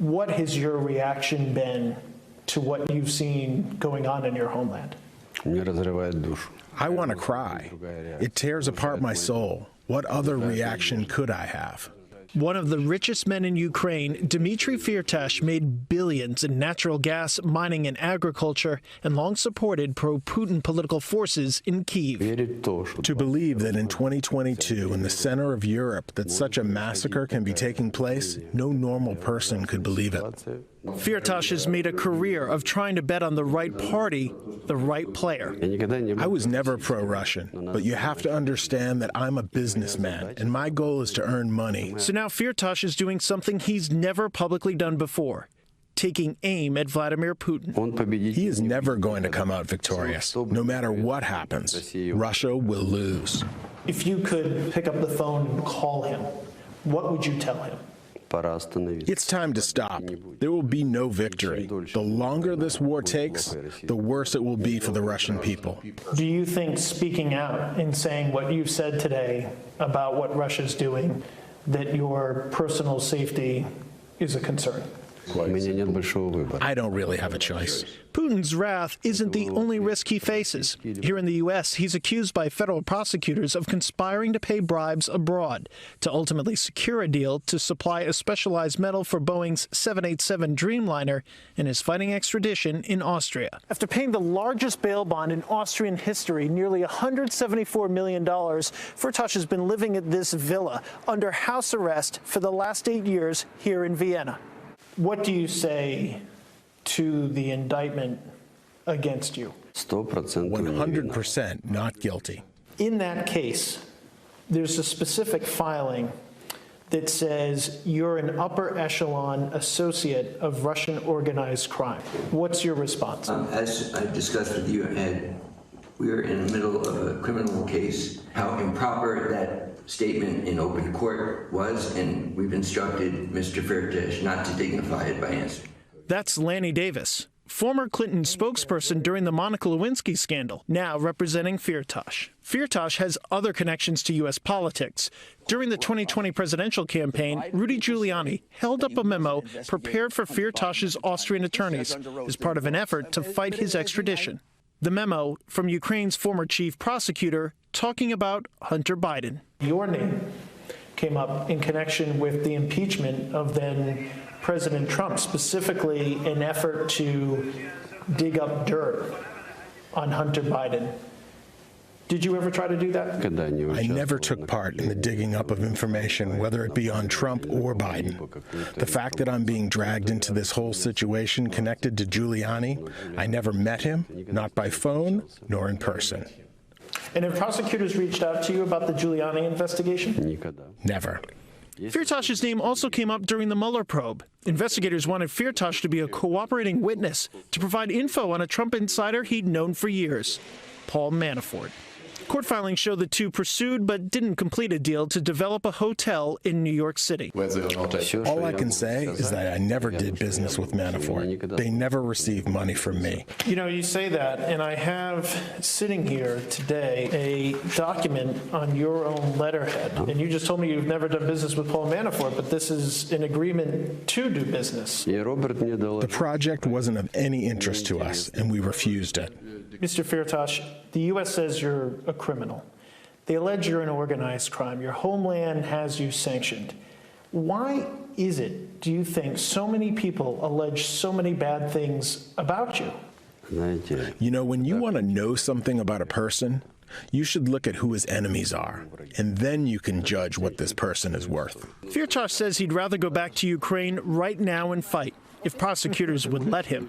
What has your reaction been to what you've seen going on in your homeland? I want to cry. It tears apart my soul. What other reaction could I have? One of the richest men in Ukraine, Dmytro Firtash, made billions in natural gas, mining, and agriculture, and long supported pro-Putin political forces in Kyiv. To believe that in 2022, in the center of Europe, that such a massacre can be taking place, no normal person could believe it. Firtash has made a career of trying to bet on the right party, the right player. I was never pro-Russian, but you have to understand that I'm a businessman, and my goal is to earn money. So now Firtash is doing something he's never publicly done before, taking aim at Vladimir Putin. He is never going to come out victorious. No matter what happens, Russia will lose. If you could pick up the phone and call him, what would you tell him? It's time to stop. There will be no victory. The longer this war takes, the worse it will be for the Russian people. Do you think speaking out and saying what you've said today about what Russia's doing, that your personal safety is a concern? I don't really have a choice. Putin's wrath isn't the only risk he faces. Here in the U.S., he's accused by federal prosecutors of conspiring to pay bribes abroad to ultimately secure a deal to supply a specialized metal for Boeing's 787 Dreamliner and is fighting extradition in Austria. After paying the largest bail bond in Austrian history, nearly $174 million, Firtash has been living at this villa under house arrest for the last 8 years here in Vienna. What do you say to the indictment against you? 100% not guilty. In that case, there's a specific filing that says you're an upper echelon associate of Russian organized crime. What's your response? As I discussed with you, Ed, we are in the middle of a criminal case. How improper that statement in open court was, and we've instructed Mr. Firtash not to dignify it by answering. That's Lanny Davis, former Clinton spokesperson during the Monica Lewinsky scandal, now representing Firtash. Firtash has other connections to U.S. politics. During the 2020 presidential campaign, Rudy Giuliani held up a memo prepared for Firtash's Austrian attorneys as part of an effort to fight his extradition. The memo from Ukraine's former chief prosecutor talking about Hunter Biden. Your name came up in connection with the impeachment of then President Trump, specifically an effort to dig up dirt on Hunter Biden. Did you ever try to do that? I never took part in the digging up of information, whether it be on Trump or Biden. The fact that I'm being dragged into this whole situation connected to Giuliani, I never met him, not by phone nor in person. And have prosecutors reached out to you about the Giuliani investigation? Never. Firtash's name also came up during the Mueller probe. Investigators wanted Firtash to be a cooperating witness to provide info on a Trump insider he'd known for years, Paul Manafort. Court filings show the two pursued but didn't complete a deal to develop a hotel in New York City. All I can say is that I never did business with Manafort. They never received money from me. You know, you say that, and I have sitting here today a document on your own letterhead. And you just told me you've never done business with Paul Manafort, but this is an agreement to do business. The project wasn't of any interest to us, and we refused it. Mr. Firtash, the U.S. says you're a criminal. They allege you're an organized crime. Your homeland has you sanctioned. Why is it, do you think, so many people allege so many bad things about you? You know, when you want to know something about a person, you should look at who his enemies are, and then you can judge what this person is worth. Firtash says he'd rather go back to Ukraine right now and fight, if prosecutors would let him,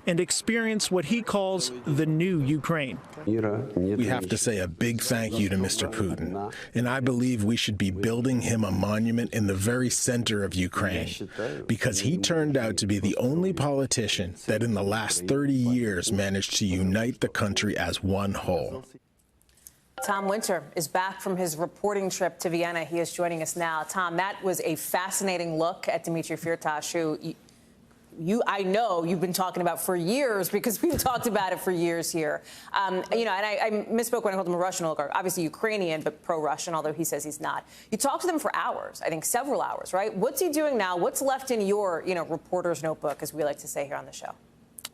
and experience what he calls the new Ukraine. We have to say a big thank you to Mr. Putin, and I believe we should be building him a monument in the very center of Ukraine, because he turned out to be the only politician that in the last 30 years managed to unite the country as one whole. Tom Winter is back from his reporting trip to Vienna. He is joining us now. Tom, that was a fascinating look at Dmytro Firtash, who I know you've been talking about for years, because we've talked about it for years here. And I misspoke when I called him a Russian oligarch, obviously Ukrainian, but pro-Russian, although he says he's not. You talked to them for hours, I think several hours, right? What's he doing now? What's left in your, reporter's notebook, as we like to say here on the show?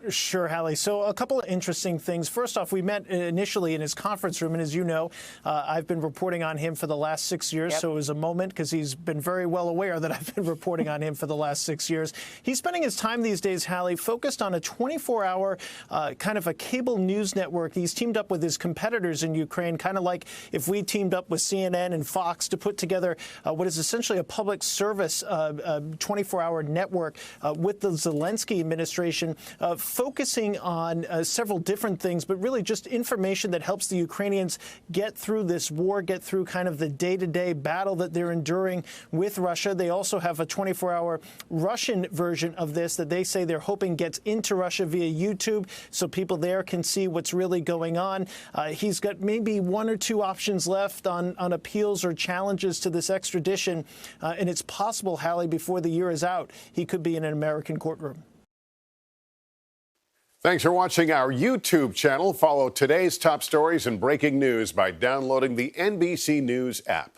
Sure, Hallie. So a couple of interesting things. First off, we met initially in his conference room, and as you know, I've been reporting on him for the last 6 years, so it was a moment, because he's been very well aware that I've been reporting on him for the last 6 years. He's spending his time these days, Hallie, focused on a 24-hour kind of a cable news network. He's teamed up with his competitors in Ukraine, kind of like if we teamed up with CNN and Fox to put together what is essentially a public service 24-hour network with the Zelensky administration, focusing on several different things, but really just information that helps the Ukrainians get through this war, get through kind of the day-to-day battle that they're enduring with Russia. They also have a 24-hour Russian version of this that they say they're hoping gets into Russia via YouTube, so people there can see what's really going on. He's got maybe 1 or 2 options left on appeals or challenges to this extradition, and it's possible, Hallie, before the year is out, he could be in an American courtroom. Thanks for watching our YouTube channel. Follow today's top stories and breaking news by downloading the NBC News app.